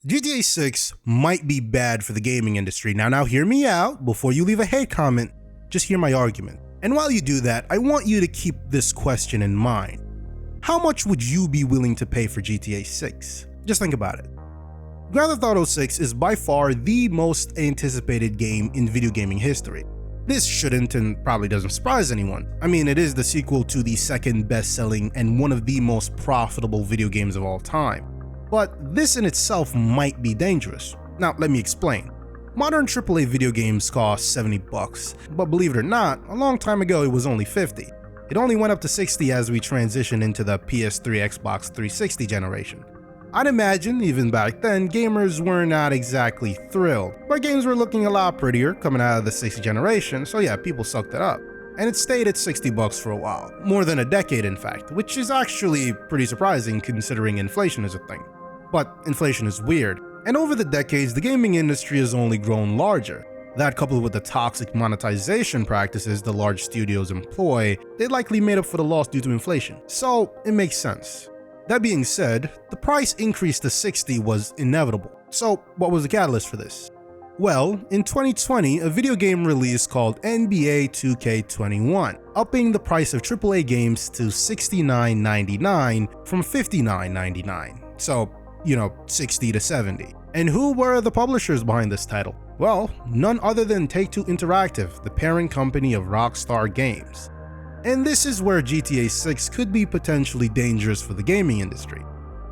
GTA 6 might be bad for the gaming industry. Now hear me out. Before you leave a hate comment, just hear my argument. And while you do that, I want you to keep this question in mind. How much would you be willing to pay for GTA 6? Just think about it. Grand Theft Auto 6 is by far the most anticipated game in video gaming history. This shouldn't and probably doesn't surprise anyone. I mean, it is the sequel to the second best-selling and one of the most profitable video games of all time. But this in itself might be dangerous. Now, let me explain. Modern AAA video games cost $70, but believe it or not, a long time ago it was only $50. It only went up to $60 as we transitioned into the PS3, Xbox 360 generation. I'd imagine, even back then, gamers were not exactly thrilled, but games were looking a lot prettier coming out of the 60 generation, so yeah, people sucked it up. And it stayed at $60 for a while, more than a decade in fact, which is actually pretty surprising considering inflation is a thing. But inflation is weird, and over the decades the gaming industry has only grown larger. That, coupled with the toxic monetization practices the large studios employ, they likely made up for the loss due to inflation, so it makes sense. That being said, the price increase to $60 was inevitable. So what was the catalyst for this? Well, in 2020, a video game release called NBA 2K21, upping the price of AAA games to $69.99 from $59.99. So, you know, 60 to 70. And who were the publishers behind this title? Well, none other than Take-Two Interactive, the parent company of Rockstar Games. And this is where GTA 6 could be potentially dangerous for the gaming industry.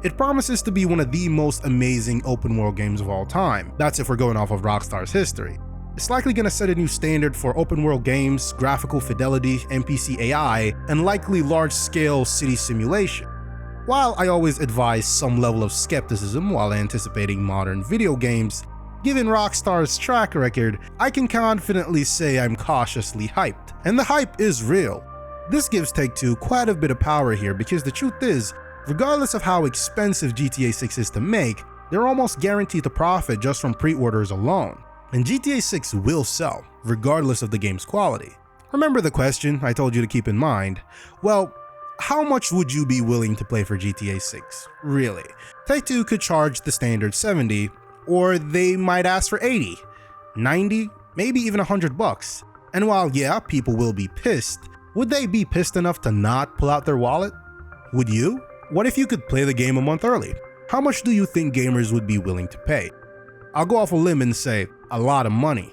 It promises to be one of the most amazing open world games of all time. That's if we're going off of Rockstar's history. It's likely going to set a new standard for open world games, graphical fidelity, NPC AI, and likely large-scale city simulation. While I always advise some level of skepticism while anticipating modern video games, given Rockstar's track record, I can confidently say I'm cautiously hyped. And the hype is real. This gives Take-Two quite a bit of power here because the truth is, regardless of how expensive GTA 6 is to make, they're almost guaranteed to profit just from pre-orders alone. And GTA 6 will sell, regardless of the game's quality. Remember the question I told you to keep in mind? Well, how much would you be willing to pay for GTA 6? Really? Take-Two could charge the standard $70, or they might ask for $80, $90, maybe even $100. And while yeah, people will be pissed, would they be pissed enough to not pull out their wallet? Would you? What if you could play the game a month early? How much do you think gamers would be willing to pay? I'll go off a limb and say a lot of money.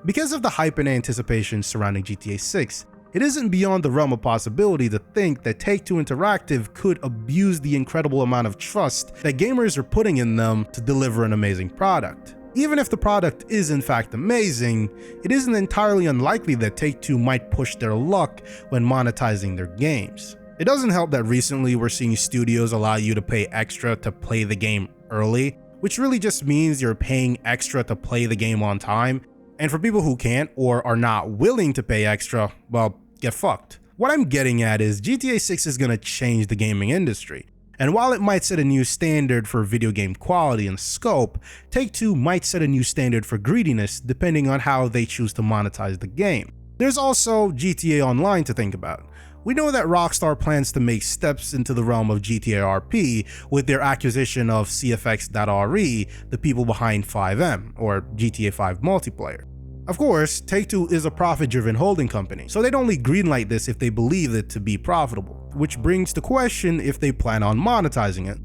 Because of the hype and anticipation surrounding GTA 6, it isn't beyond the realm of possibility to think that Take-Two Interactive could abuse the incredible amount of trust that gamers are putting in them to deliver an amazing product. Even if the product is in fact amazing, it isn't entirely unlikely that Take-Two might push their luck when monetizing their games. It doesn't help that recently we're seeing studios allow you to pay extra to play the game early, which really just means you're paying extra to play the game on time. And for people who can't or are not willing to pay extra, well, get fucked. What I'm getting at is GTA 6 is gonna change the gaming industry. And while it might set a new standard for video game quality and scope, Take-Two might set a new standard for greediness depending on how they choose to monetize the game. There's also GTA Online to think about. We know that Rockstar plans to make steps into the realm of GTA RP with their acquisition of CFX.RE, the people behind 5M, or GTA 5 multiplayer. Of course, Take-Two is a profit-driven holding company, so they'd only greenlight this if they believe it to be profitable, which brings the question if they plan on monetizing it.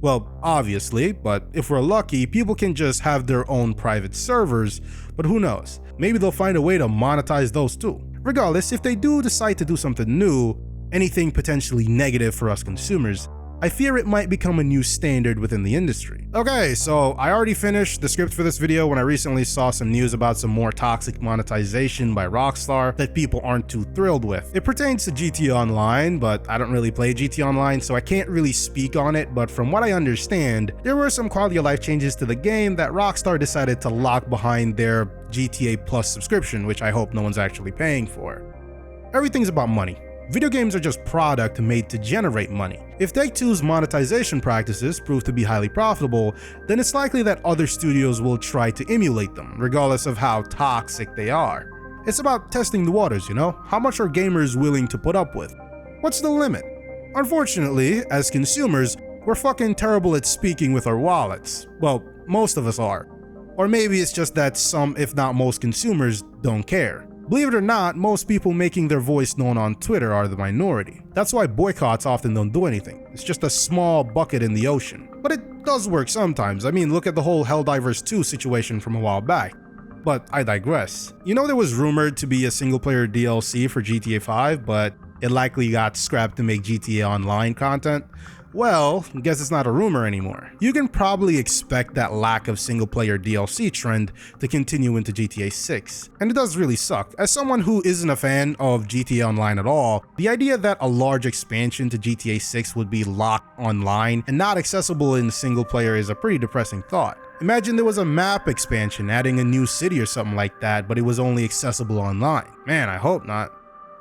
Well, obviously, but if we're lucky, people can just have their own private servers, but who knows, maybe they'll find a way to monetize those too. Regardless, if they do decide to do something new, anything potentially negative for us consumers, I fear it might become a new standard within the industry. Okay, so I already finished the script for this video when I recently saw some news about some more toxic monetization by Rockstar that people aren't too thrilled with. It pertains to GTA Online, but I don't really play GTA Online, so I can't really speak on it, but from what I understand, there were some quality of life changes to the game that Rockstar decided to lock behind their GTA Plus subscription, which I hope no one's actually paying for. Everything's about money. Video games are just product made to generate money. If Take-Two's monetization practices prove to be highly profitable, then it's likely that other studios will try to emulate them, regardless of how toxic they are. It's about testing the waters, you know? How much are gamers willing to put up with? What's the limit? Unfortunately, as consumers, we're fucking terrible at speaking with our wallets. Well, Most of us are. Or maybe it's just that some, if not most, consumers don't care. Believe it or not, most people making their voice known on Twitter are the minority. That's why boycotts often don't do anything. It's just a small bucket in the ocean. But it does work sometimes. I mean, look at the whole Helldivers 2 situation from a while back. But I digress. You know, there was rumored to be a single-player DLC for GTA 5, but it likely got scrapped to make GTA Online content. Well, I guess it's not a rumor anymore. You can probably expect that lack of single-player DLC trend to continue into GTA 6. And it does really suck. As someone who isn't a fan of GTA Online at all, the idea that a large expansion to GTA 6 would be locked online and not accessible in single-player is a pretty depressing thought. Imagine there was a map expansion adding a new city or something like that, but it was only accessible online. Man, I hope not.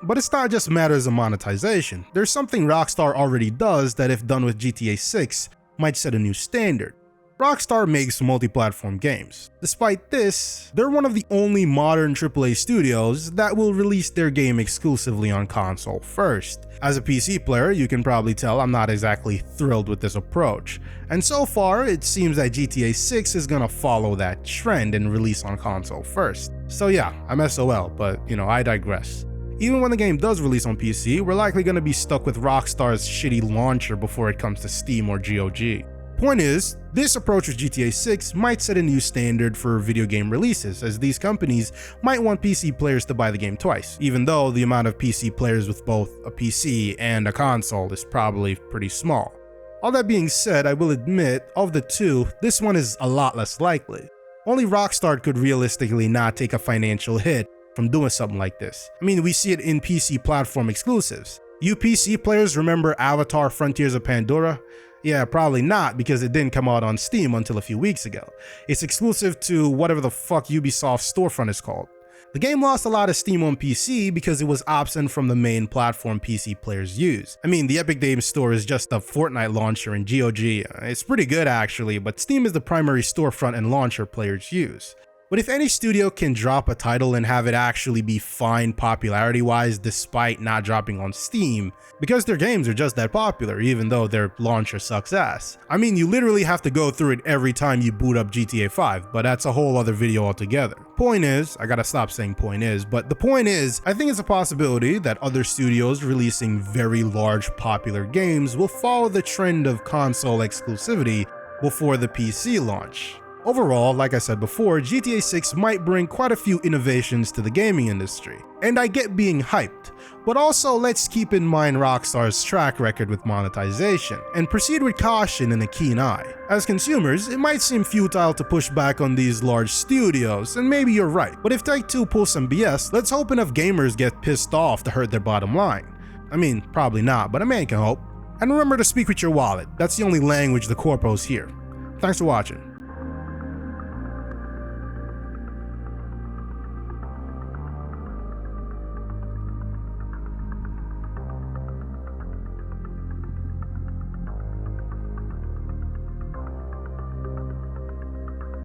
But it's not just matters of monetization. There's something Rockstar already does that, if done with GTA 6, might set a new standard. Rockstar makes multi-platform games. Despite this, they're one of the only modern AAA studios that will release their game exclusively on console first. As a PC player, you can probably tell I'm not exactly thrilled with this approach. And so far, it seems that GTA 6 is gonna follow that trend and release on console first. So yeah, I'm SOL, but I digress. Even when the game does release on PC, we're likely going to be stuck with Rockstar's shitty launcher before it comes to Steam or GOG. Point is, this approach with GTA 6 might set a new standard for video game releases, as these companies might want PC players to buy the game twice, even though the amount of PC players with both a PC and a console is probably pretty small. All that being said, I will admit, of the two, this one is a lot less likely. Only Rockstar could realistically not take a financial hit from doing something like this. I mean, we see it in PC platform exclusives. You PC players remember Avatar: Frontiers of Pandora? Yeah, probably not, because it didn't come out on Steam until a few weeks ago. It's exclusive to whatever the fuck Ubisoft's storefront is called. The game lost a lot of steam on PC because it was absent from the main platform PC players use. I mean, the Epic Games Store is just a Fortnite launcher in GOG. It's pretty good actually, but Steam is the primary storefront and launcher players use. But if any studio can drop a title and have it actually be fine popularity-wise despite not dropping on Steam, because their games are just that popular even though their launcher sucks ass. I mean, you literally have to go through it every time you boot up GTA 5, but that's a whole other video altogether. Point is, I gotta stop saying point is, but the point is, I think it's a possibility that other studios releasing very large popular games will follow the trend of console exclusivity before the PC launch. Overall, like I said before, GTA 6 might bring quite a few innovations to the gaming industry, and I get being hyped, but also let's keep in mind Rockstar's track record with monetization, and proceed with caution and a keen eye. As consumers, it might seem futile to push back on these large studios, and maybe you're right, but if Take-Two pulls some BS, let's hope enough gamers get pissed off to hurt their bottom line. I mean, probably not, but a man can hope. And remember to speak with your wallet, that's the only language the corpos hear. Thanks for watching.